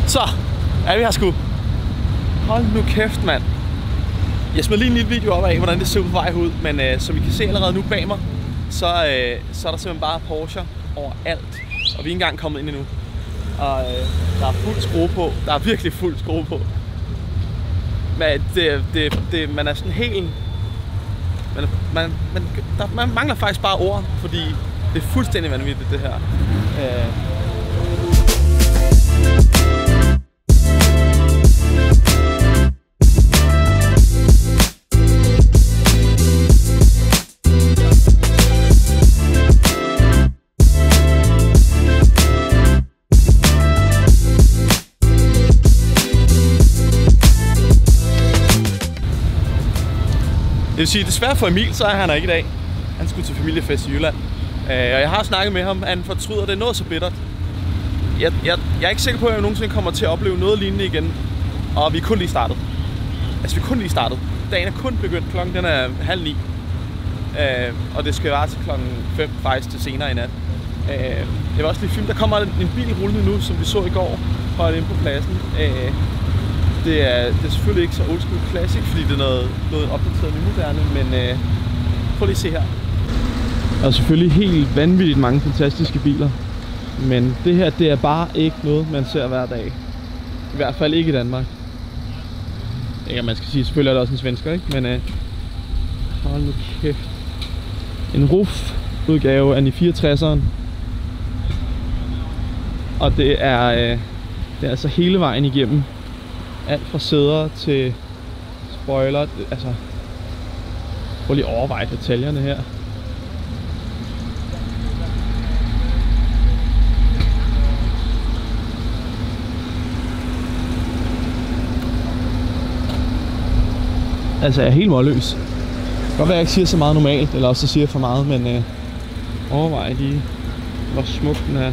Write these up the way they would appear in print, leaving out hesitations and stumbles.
Så er vi her sgu. Hold nu kæft, mand. Jeg smed lige en lille video op af, hvordan det ser ud på vej ud. Men som I kan se allerede nu bag mig, så er der simpelthen bare Porsche overalt. Og vi er ikke engang kommet ind endnu. Og der er fuld skrue på. Der er virkelig fuld skrue på. Men man er sådan helt... Man mangler faktisk bare ord, fordi det er fuldstændig vanvittigt, det her. Det vil sige, desværre for Emil, så er han her ikke i dag. Han skulle til familiefest i Jylland. Og jeg har snakket med ham, han fortryder, det er noget så bittert. Jeg er ikke sikker på, at jeg nogensinde kommer til at opleve noget lignende igen. Og vi er kun lige startet. Altså, vi er kun lige startet. Dagen er kun begyndt, klokken den er 8:30. Og det skal være til klokken 5, faktisk til senere i nat. Jeg vil også lige filme, der kommer en bil rullende nu, som vi så i går, højt inde på pladsen. Det er selvfølgelig ikke så old school classic, fordi det er noget opdateret nymoderne, men prøv lige at se her. Der er selvfølgelig helt vanvittigt mange fantastiske biler, men det her, det er bare ikke noget, man ser hver dag. I hvert fald ikke i Danmark. Ikke, man skal sige, selvfølgelig er der også en svensker, ikke? Men hold nu kæft. En RUF udgave af 64'eren. Og det er altså hele vejen igennem. Alt fra sæder til spoiler, altså prøv lige at overveje detaljerne her. Altså jeg er helt målløs. Det kan godt være, at jeg ikke siger så meget normalt, eller også så siger jeg for meget, men overvej lige, hvor smuk den er.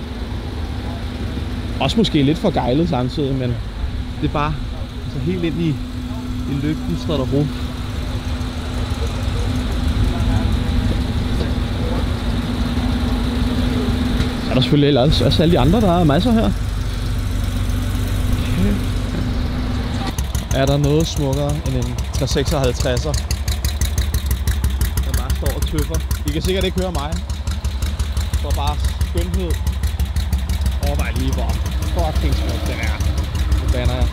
Også måske lidt for gejlet samtidig, men det er bare altså helt ind i lygten, står der RUF. Så er der selvfølgelig også alle de andre, der er masser her. Okay. Er der noget smukkere end en 356'er, der bare står og tøffer. I kan sikkert ikke høre mig. Det står bare skønhed. Overvej lige, hvor fucking smuk den er. Det baner jeg.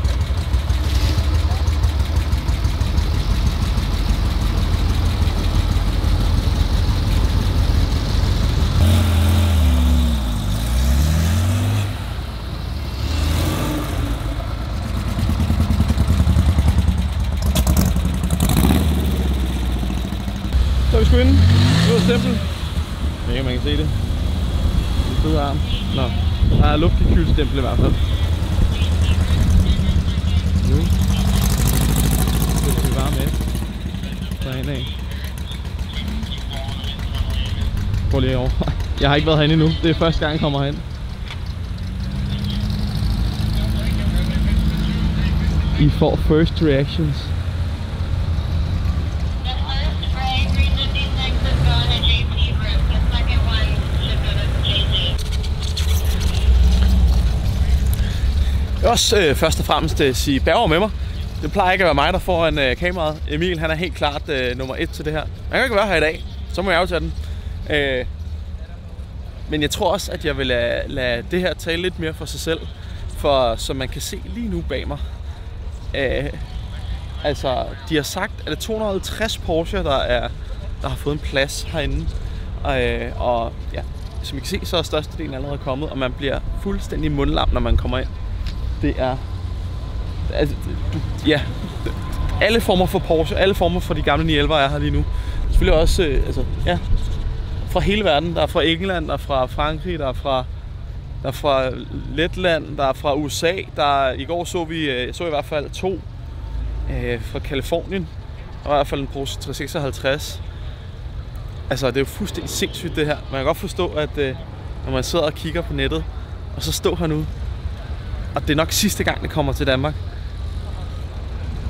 Så er vi sgu inde. Nu er stempel. Jeg ikke, man kan se det. Det er fed arm. Nå, der er luftgekylstempel i hvert fald. Nu skal vi bare med derinde af. Prøv lige over. Jeg har ikke været herinde endnu. Det er første gang, jeg kommer hen. I får first reactions. Jeg vil også først og fremmest sige bærger med mig. Det plejer ikke at være mig, der får en kameraet. Emil, han er helt klart nummer 1 til det her. Han kan ikke være her i dag, så må jeg aftage den. Men jeg tror også, at jeg vil lade det her tale lidt mere for sig selv. For som man kan se lige nu bag mig. Altså, de har sagt, at det er 250 Porsche, der har fået en plads herinde. Og ja, som I kan se, så er størstedelen allerede kommet, og man bliver fuldstændig mundlam, når man kommer ind. Det er altså, ja, alle former for Porsche, alle former for de gamle 911 er her lige nu. Selvfølgelig også altså, ja, fra hele verden. Der er fra England, der er fra Frankrig, der er fra Letland, der er fra USA. I går så i hvert fald 2 fra Californien. Der var i hvert fald en Porsche 356. Altså, det er jo fuldstændig sindssygt det her. Man kan godt forstå, at når man sidder og kigger på nettet, og så står her nu, og det er nok sidste gang, det kommer til Danmark.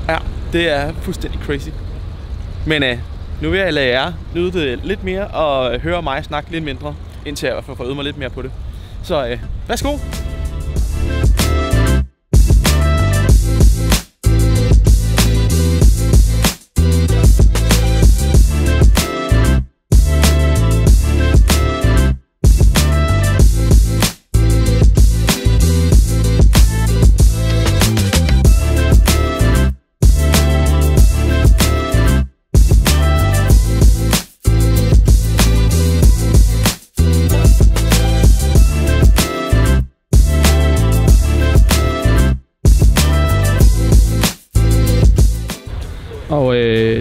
Ja, det er fuldstændig crazy. Men nu vil jeg lade jer nyde det lidt mere og høre mig snakke lidt mindre, indtil jeg i hvert fald får øvet mig lidt mere på det. Så værsgo!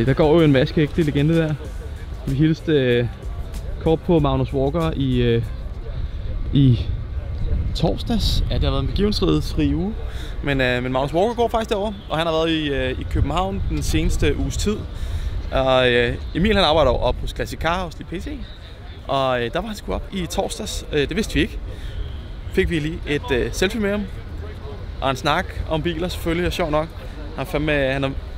der går jo en vaskeægte legende der. Vi hilste kort på Magnus Walker i torsdags. Ja, det har været en begivenhedsrig uge. Men Magnus Walker går faktisk derovre, og han har været i København den seneste uges tid. Og Emil han arbejder op hos Classic Car hos PC. Og der var han sgu op i torsdags. Det vidste vi ikke. Fik vi lige et selfie med ham. Og en snak om biler selvfølgelig, og sjov nok. Han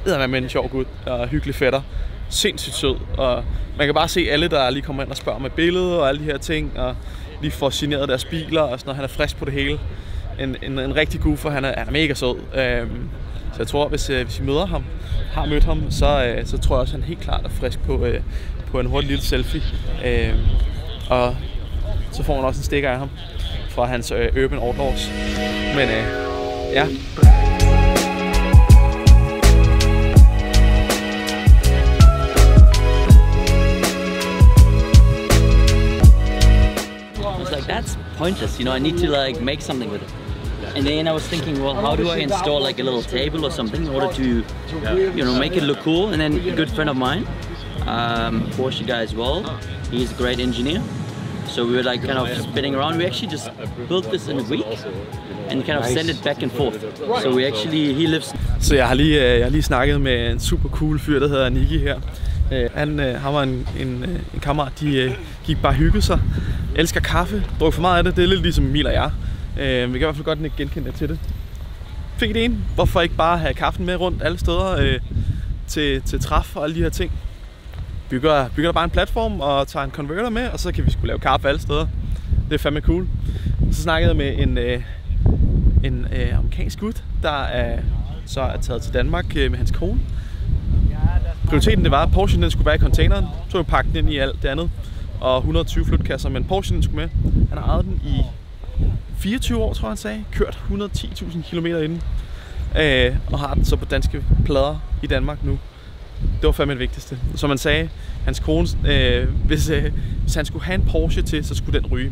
er med en sjov gut og hyggelig fætter. Sindssygt sød. Og man kan bare se alle, der lige kommer ind og spørger med billedet og alle de her ting. Og lige får signeret deres biler og sådan noget. Han er frisk på det hele. En rigtig god, for han er mega sød. Så jeg tror, hvis I møder ham, har mødt ham, så tror jeg også, at han helt klart er frisk på en hurtig lille selfie. Og så får man også en stikker af ham fra hans Urban Outlaws. Men ja. That's pointless, you know, I need to like make something with it. And then I was thinking, well, how do I install like a little table or something in order to, you know, make it look cool? And then a good friend of mine, Porsche guy as well, he's a great engineer. So we were like kind of spinning around. We actually just built this in a week and kind of sent it back and forth. So we actually, he lives... Så jeg har lige snakket med en super cool fyr, der hedder Nicky her. Han var en kammerat, de gik bare hygge sig. Elsker kaffe, druk for meget af det. Det er lidt ligesom Emil og jeg. Vi kan i hvert fald godt genkende til det. Fik idéen, hvorfor ikke bare have kaffen med rundt alle steder til træf og alle de her ting. Bygger der bare en platform og tager en converter med, og så kan vi sgu lave kaffe alle steder. Det er fandme cool. Så snakkede jeg med en amerikansk gut, der så er taget til Danmark med hans kone. Prioriteten det var, at Porsche den skulle være i containeren, så vi pakke den ind i alt det andet. Og 120 flytkasser, men Porsche den skulle med. Han har ejet den i 24 år, tror jeg han sagde. Kørt 110.000 km inden. Og har den så på danske plader i Danmark nu. Det var fandme det vigtigste. Som man sagde, hans kone, hvis han skulle have en Porsche til, så skulle den ryge.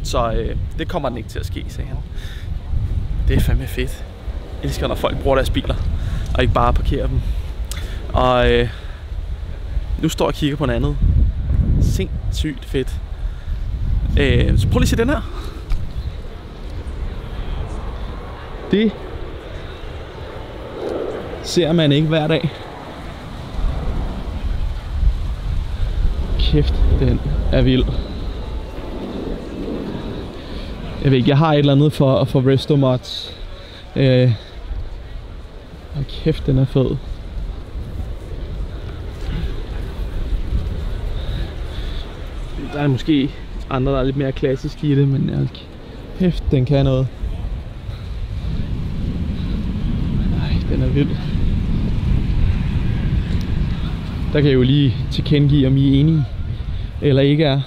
Så det kommer den ikke til at ske, sagde han. Det er fandme fedt. Jeg elsker, når folk bruger deres biler, og ikke bare parkerer dem. Og nu står jeg og kigger på noget andet. Sindssygt fedt. Så prøv lige at se den her. Det ser man ikke hver dag. Kæft, den er vild. Jeg ved ikke, jeg har et eller andet for Resto Mods. Kæft, den er fed. Der er måske andre, der er lidt mere klassiske i det, men kæft, den kan noget. Den er vild. Der kan jeg jo lige tilkendegive, om I er enige eller ikke er.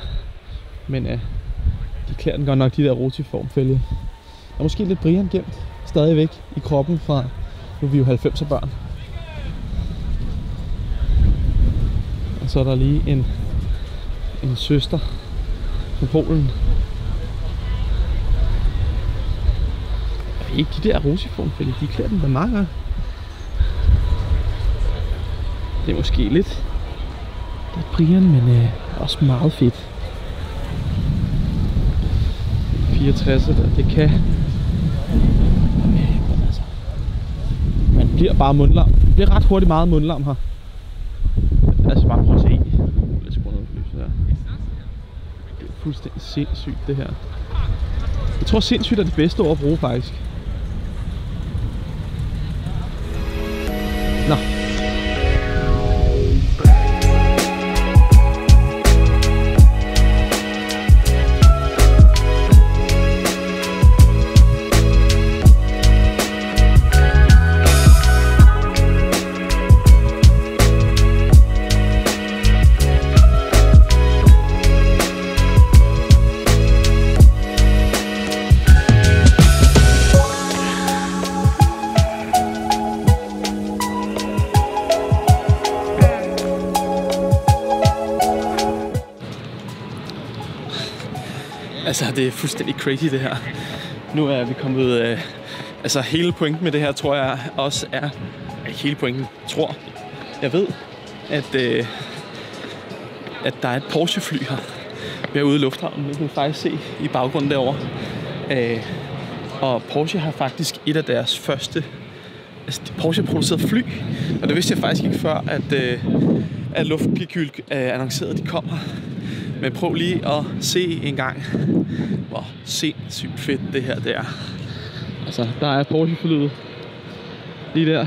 Men de klæder den godt nok, de der rotiformfælge. Der er måske lidt Brian gemt stadigvæk i kroppen fra, nu er vi jo 90'er børn. Og så er der lige en søster fra Polen. Ikke de der rotiformfælge, de klæder den da meget godt. Det er måske lidt Brian, men også meget fedt. 64, det kan. Men altså, man bliver bare mundlam. Det bliver ret hurtigt meget mundlam her. Altså bare prøv at se. Det er fuldstændig sindssygt det her. Jeg tror sindssygt er det bedste ord at bruge faktisk. Nå. Altså, det er fuldstændig crazy det her. Nu er vi kommet... altså, hele pointen med det her, tror jeg også er... Hele pointen, tror... Jeg ved, at der er et Porsche-fly her. Vi er ude i lufthavnen. Det kan vi faktisk se i baggrunden derovre. Og Porsche har faktisk et af deres første... Altså, Porsche producerede fly. Og det vidste jeg faktisk ikke før, at Luftklykül annoncerede, at de kommer. Men prøv lige at se en gang, hvor sindssygt fedt det her det er. Altså, der er Porsche-flyet lige der.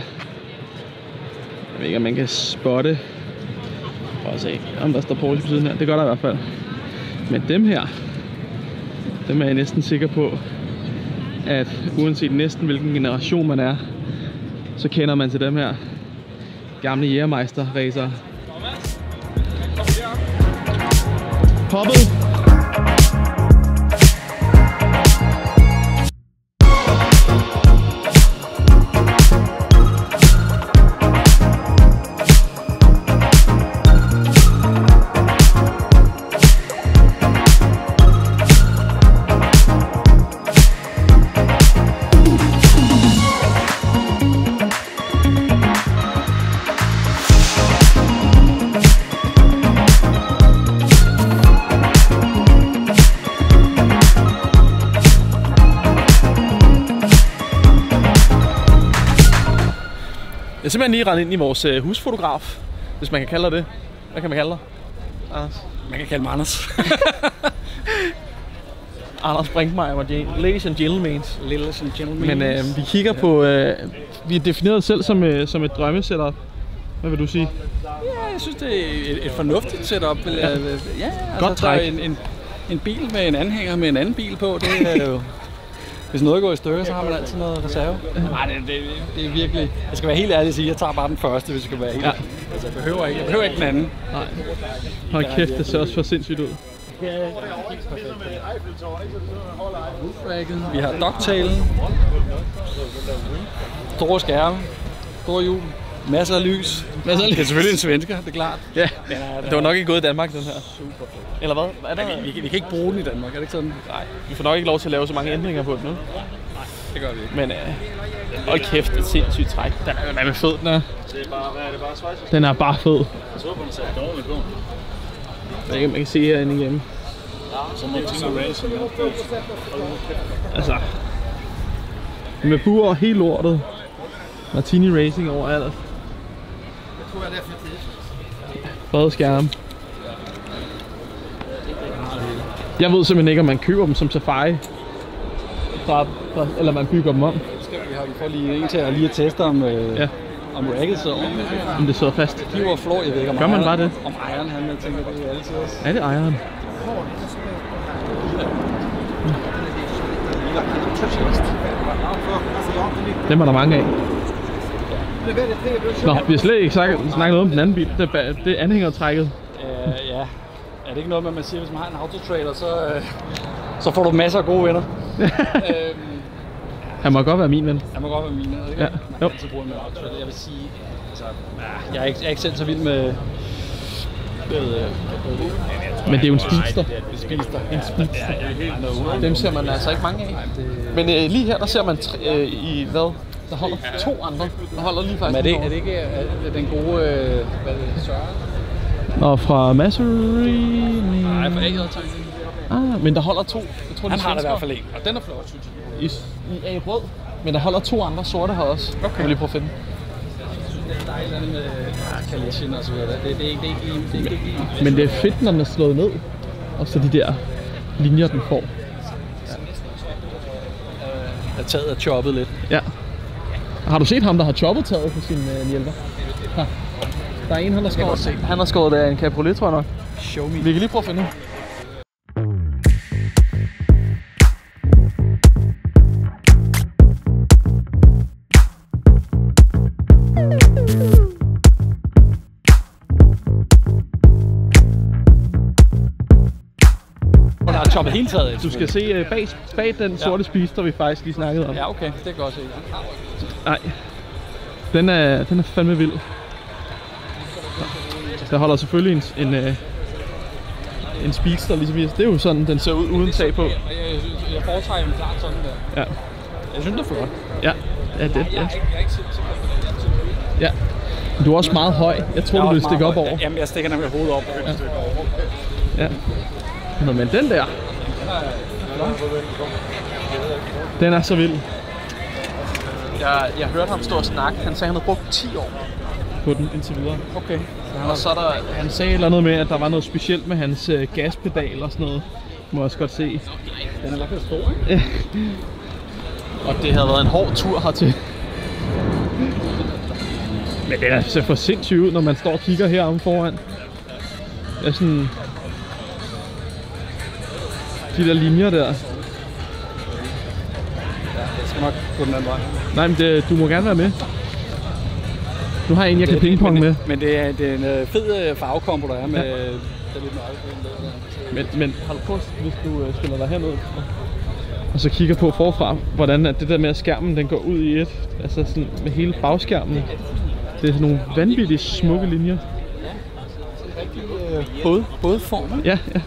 Jeg ved ikke, om man kan spotte. Prøv at se, om der står Porsche på siden her. Det gør der i hvert fald. Men dem her, dem er jeg næsten sikker på, at uanset næsten hvilken generation man er, så kender man til dem her gamle Jägermeister-racer. Poppet! Jeg er simpelthen lige rendt ind i vores husfotograf, hvis man kan kalde det. Hvad kan man kalde dig, Anders? Man kan kalde mig Anders. Anders Brinkmeyer, ladies and gentlemen. Ladies and gentlemen. Men vi kigger på, vi er defineret os selv som et drømmesetup. Hvad vil du sige? Ja, jeg synes det er et fornuftigt setup. Ja, altså, godt træk. Der er en bil med en anhænger med en anden bil på, det er jo... Hvis noget går i stykker, så har man altid noget reserve. Nej, det er virkelig... Jeg skal være helt ærlig at sige, at jeg tager bare den første, hvis jeg skal være helt... Ja. Altså, jeg behøver ikke den anden. Nej. Hold kæft, det ser også for sindssygt ud. Vi har dogtailen. Store skærme. Store hjul. Masser af lys. Det er selvfølgelig en svensker, det er klart. Ja, det var nok ikke gået i Danmark, den her. Super fedt. Eller hvad? Er der... vi kan ikke bruge den i Danmark, er det ikke sådan? Nej, vi får nok ikke lov til at lave så mange ændringer på den nu. Nej, det gør vi ikke. Men hold kæft, et sindssygt træk. Den er fed, den er. Den er bare fed. Jeg tror, den ser dårligt på. Jeg ved ikke, man kan se herinde igennem. Så Martini Racing. Altså, med buer helt lortet. Martini Racing overalt. Jeg tror, det er for tid. Brede skærme. Jeg ved simpelthen ikke, om man køber dem som Safari. Eller man bygger dem om. Vi får lige en til at teste om racket sidder om det sidder fast. De var flår, jeg ved ikke om. Gør man bare det? Om ejeren, han tænker, det er altid også. Er det ejeren? Dem er der mange af. Nå, vi har slet ikke snakket noget om den anden bil. Det er anhængertrækket. Ja. Er det ikke noget med, at man siger, hvis man har en autotrader, så får du masser af gode venner? Han må godt være min ven. Han må godt være min ven, ikke? Ja. Man kan altid bruge en autotrader. Jeg vil sige, altså, jeg er ikke selv så vild med... Men det er jo en speedster. En speedster. Dem ser man altså ikke mange af. Men lige her, der ser man der holder to andre. Der holder lige faktisk. Men er det ikke den gode... hvad er det? Søren? Og fra Massery... Nej, fra A-tanken. Men der holder to. Jeg tror, han har der i hvert fald en. Og den er flot, synes jeg. I A-rød. Men der holder to andre sorte her også. Okay. Jeg vil lige prøve at finde. Der er et eller andet med Kalishin og så videre. Det er ikke lige. Men det er fedt, når den er slået ned. Og så de der linjer, den får. Der taget er choppet lidt. Ja. Har du set ham, der har choppet taget på sin hjælper? Her. Der er en, han har skåret der en Cabriolet, tror jeg nok. Show me. Vi kan lige prøve at finde. Choppet hele taget. Du skal se bag den sorte speedster, vi faktisk lige snakkede om. Ja, okay. Det kan jeg godt se. Nej. Den er fandme vild. Der holder selvfølgelig en speedster, ligesom det er jo sådan, den ser ud uden tag på. Jeg foretrækker den klart sådan der. Ja. Jeg synes, det er flot. Ja, det. Ja. Jeg er ikke Ja. Du er også meget høj. Jeg tror, du vil stikke op over. Jamen, jeg stikker nemlig hovedet op. Ja. Nå, men den der. Den er så vild. Jeg hørte ham stå og snakke. Han sagde, han havde brugt 10 år på den indtil videre. Okay. Og så der, han sagde et eller andet med, at der var noget specielt med hans gaspedal og sådan noget. Må jeg også godt se. Den er i hvert fald stor, ikke? Og det havde været en hård tur hertil. Men den ser for sindssygt ud, når man står og kigger heromme foran. Det er sådan... De der linjer der. Ja, jeg skal nok gå den anden vej. Nej, men du må gerne være med. Du har en, jeg kan pingpong med. Men det er en fed farvekombo, der er med... Ja. Men hold på, hvis du spiller dig herned og så kigger på forfra, hvordan at det der med at skærmen den går ud i et, altså sådan med hele bagskærmen. Det er sådan nogle vanvittigt smukke linjer. Både former. Ja, ja.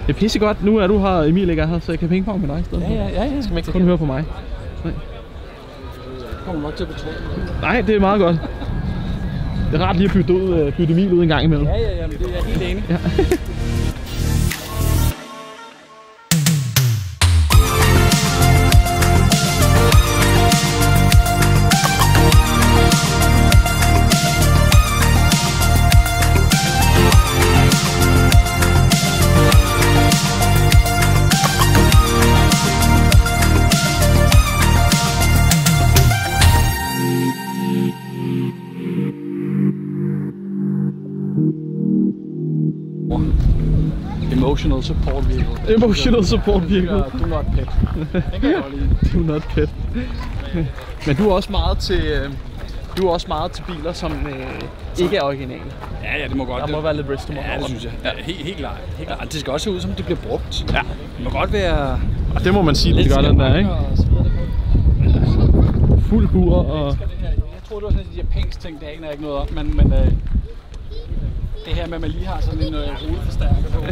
Det er pissegodt. Nu er du her, Emil ikke er her, så jeg kan pingpong med dig i stedet. Ja. Skal man ikke kun høre på mig. Nej. Kommer nok til at betro. Nej, det er meget godt. Det er rart lige at bytte Emil ud en gang imellem. Ja, men det er jeg helt enig. Ja. Emotional support vehicle. Emotional support vehicle. Do not pet. Den kan jeg godt lide. Do not pet. Men du er også meget til biler, som ikke er originale. Ja, det må godt. Der må være lidt Bristol. Ja, det synes jeg. Ja, helt klart. Det skal også se ud, som det bliver brugt. Ja. Det må godt være... Og det må man sige, det gør den der, ikke? Fuld bur og... Jeg tror, det var sådan en japansk ting, det aner jeg ikke noget om, men det her med, at man lige har sådan en rudeforstærker på.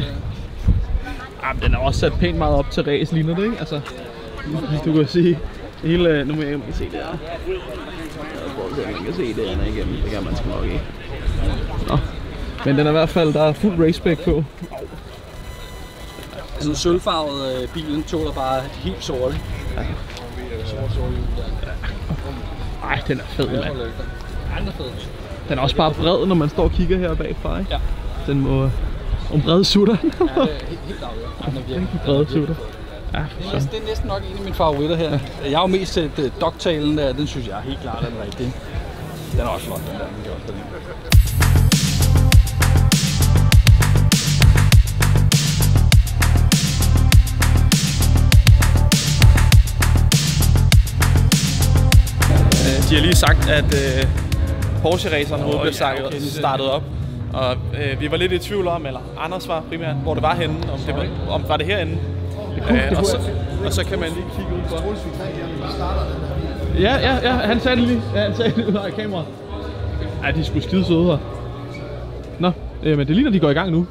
Jamen, den er også sat pænt meget op til race, ligner det, ikke? Altså, hvis du kan se hele... Nu må jeg ikke se det her. Jeg kan se det her igennem. Det kan man sgu nok ikke. Nå. Men den er i hvert fald, der er fuld raceback på. Sådan en sølvfarvet bilen tåler bare helt sort. Ja. Ej, den er fed, mand. Den er også bare bred, når man står og kigger her bagfra, ikke? Ja. Den må... En bred sutter. Ja, det er helt afgjort. En bred sutter. Ja, det er næsten nok en af mine favoritter her. Jeg har jo mest set Dogtailen der, den synes jeg helt klart er den rigtige. Den er også flot, den der. Den kan også den. De har lige sagt, at Porsche-racerne blev startet op. Og vi var lidt i tvivl om, eller Anders var primært, hvor det var henne, om var det herinde. Og så kan man lige kigge ud for. Ja, han sagde det lige. Ja, han sagde det ud af kameraet. Ej, de er sgu skide søde her. Nå, men det ligner, de går i gang nu.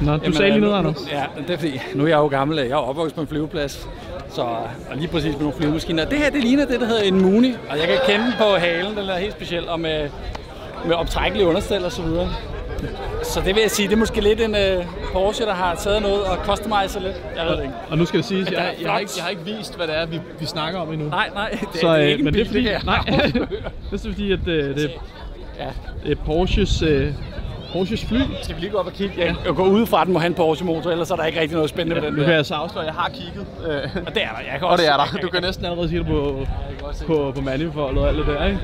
Nå, du sagde lige noget, Anders. Ja, det er fordi, nu er jeg jo gammel. Jeg er opvokset på en flyveplads. Så, og lige præcis med nogle flyvemaskiner. Det her, det ligner det, der hedder en Mooney, og jeg kan kende den på halen, den er helt speciel, og med optrækkelige understel og så videre. Så det vil jeg sige, det er måske lidt en Porsche, der har taget noget og customized lidt. Jeg ved det ikke. Og nu skal det siges, jeg har ikke vist, hvad det er, vi snakker om endnu. Nej, det er ikke en bil, det her. Nej, det er fordi, at det er Porsches fly. Skal vi lige gå op og kigge? Jeg går ud fra, at den må have en Porsche-motor, ellers er der ikke rigtig noget spændende ved den. Nu kan jeg så afsløre, at jeg har kigget. Og det er der. Og det er der. Du kan næsten allerede sige det på manifoldet og alt det der, ikke?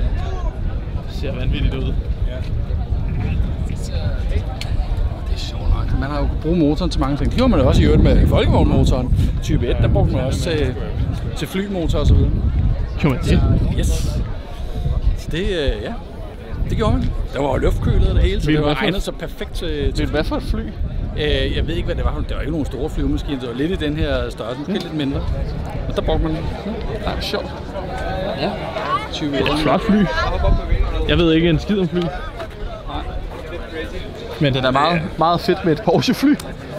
Det ser vanvittigt ud. Man har jo kunnet bruge motoren til mange ting. Det gjorde man jo også i øvrigt med folkevognmotoren. Type 1, der brugte man også til flymotor og så videre. Gjorde man det? Yes. Så det, det gjorde man. Der var jo luftkølet det hele, så det var egnet så perfekt til hvad for et fly? Jeg ved ikke, hvad det var. Det var ikke nogen store flyvemaskiner. Det var lidt i den her størrelse, måske lidt mindre. Og der brugte man den. Det er sjovt. Ja. Type 1. Flot fly. Jeg ved ikke en skid om fly. Men det er meget, meget fedt med et Porsche-fly.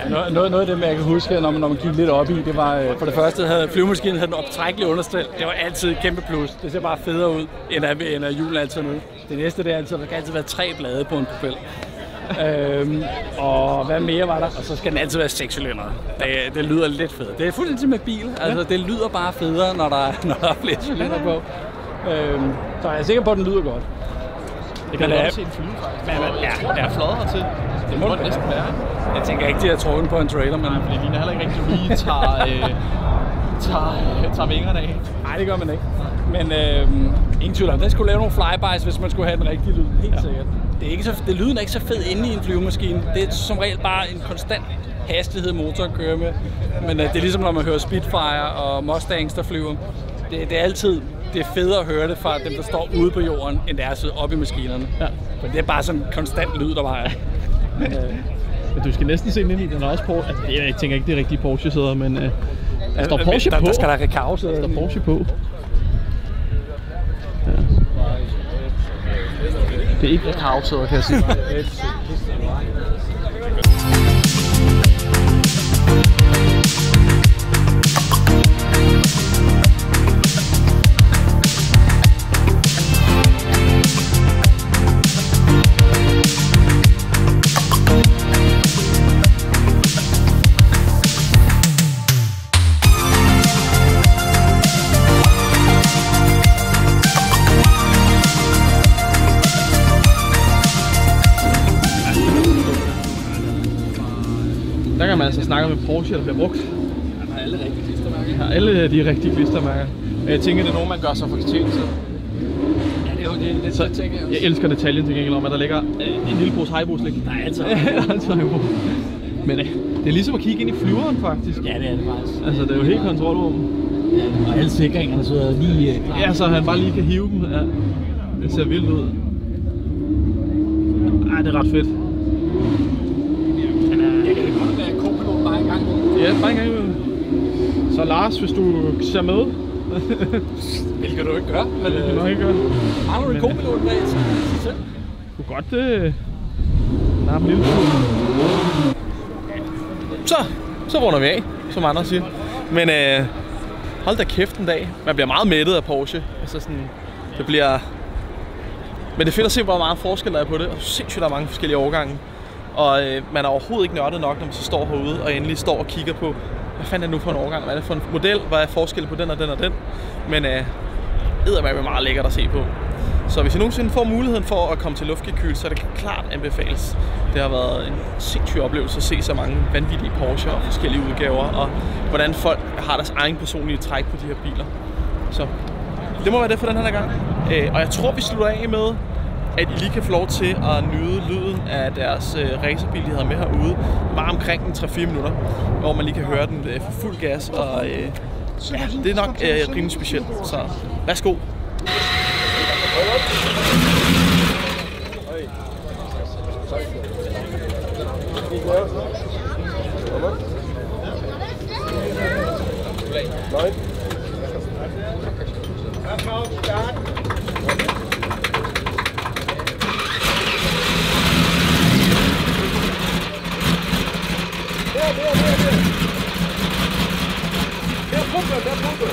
Ja, noget af det, jeg kan huske, når man gik lidt op i, det var for det første, at flyvemaskinen havde en optrækkelig understel. Det var altid et kæmpe plus. Det ser bare federe ud, end at hjulen altid nu. Det næste, det er altid, der kan altid være 3 blade på en propel. Og hvad mere var der? Og så skal den altid være 6-cylindret. Det lyder lidt fedt. Det er fuldstændig med bil. Altså, det lyder bare federe, når der er flere cylinder på. Så jeg er sikker på, at den lyder godt. Det kan godt se en fly, faktisk. Ja, er flot hertil. Det må det næsten være. Jeg tænker ikke, de har trukket på en trailer, men... Nej, for det ligner heller ikke rigtig, at vi tager vingerne af. Nej, det gør man ikke. Men ingen tvivl om, den skulle lave nogle flybys, hvis man skulle have den rigtige lyd. Helt sikkert. Lyden er ikke så fed inde i en flyvemaskine. Det er som regel bare en konstant hastighed, motoren kører med. Men det er ligesom, når man hører Spitfire og Mustangs, der flyver. Det er altid... Det er federe at høre det fra dem, der står ude på jorden, end det er at sidde oppe i maskinerne. Ja. For det er bare sådan en konstant lyd, der bare er. Men du skal næsten se den ind i den også Porsche. Altså, jeg tænker ikke, det er rigtige Porsche-sæder, men der står Porsche på. Der skal der Recaro-sæder. Der står Porsche på. Ja. Det er ikke Recaro-sæder, kan jeg sige. Der kan man altså snakke med Porsche, der bliver brugt. Han har alle rigtige klistermærker. Ja, alle de rigtige klistermærker. Jeg tænker, det er nogen, man gør sig fortjent til. Ja, det er jo det, så tænker jeg også. Jeg elsker detaljen til gengæld om, at der ligger en lille pose Haribo-slik. Nej, altid Haribo. Men det er ligesom at kigge ind i flyveren, faktisk. Ja, det er det faktisk. Altså, det er jo helt kontrolrum. Ja, og alle sikringerne sidder lige klar. Ja, så han bare lige kan hive dem. Ja. Det ser vildt ud. Ej, det er ret fedt. Ja, bare en gang imellem. Så Lars, hvis du ser med. Hvilket du ikke gør. Men det kan du ikke gøre. Har du en co-pilot bag selv? Du kan godt nappe en lille så runder vi af, som andre siger. Men hold da kæft en dag. Man bliver meget mættet af Porsche. Altså sådan, det bliver... Men det er fedt at se, hvor meget forskel der er på det. Og sindssygt, der er mange forskellige årgange. Og man er overhovedet ikke nørdet nok, når man så står herude og endelig står og kigger på, hvad fanden er det nu for en årgang? Hvad er det for en model? Hvad er forskellen på den og den og den? Men eddermame meget lækkert at se på. Så hvis I nogensinde får muligheden for at komme til luftgekyl, så er det klart anbefales. Det har været en sindssyg oplevelse at se så mange vanvittige Porsche og forskellige udgaver, og hvordan folk har deres egen personlige træk på de her biler. Så det må være det for den her gang. Og jeg tror, vi slutter af med, at I lige kan få lov til at nyde lyden af deres racerbil, de havde med herude, bare omkring 3-4 minutter, hvor man lige kan høre den for fuld gas, og ja, det er nok rimelig specielt, så værsgo. der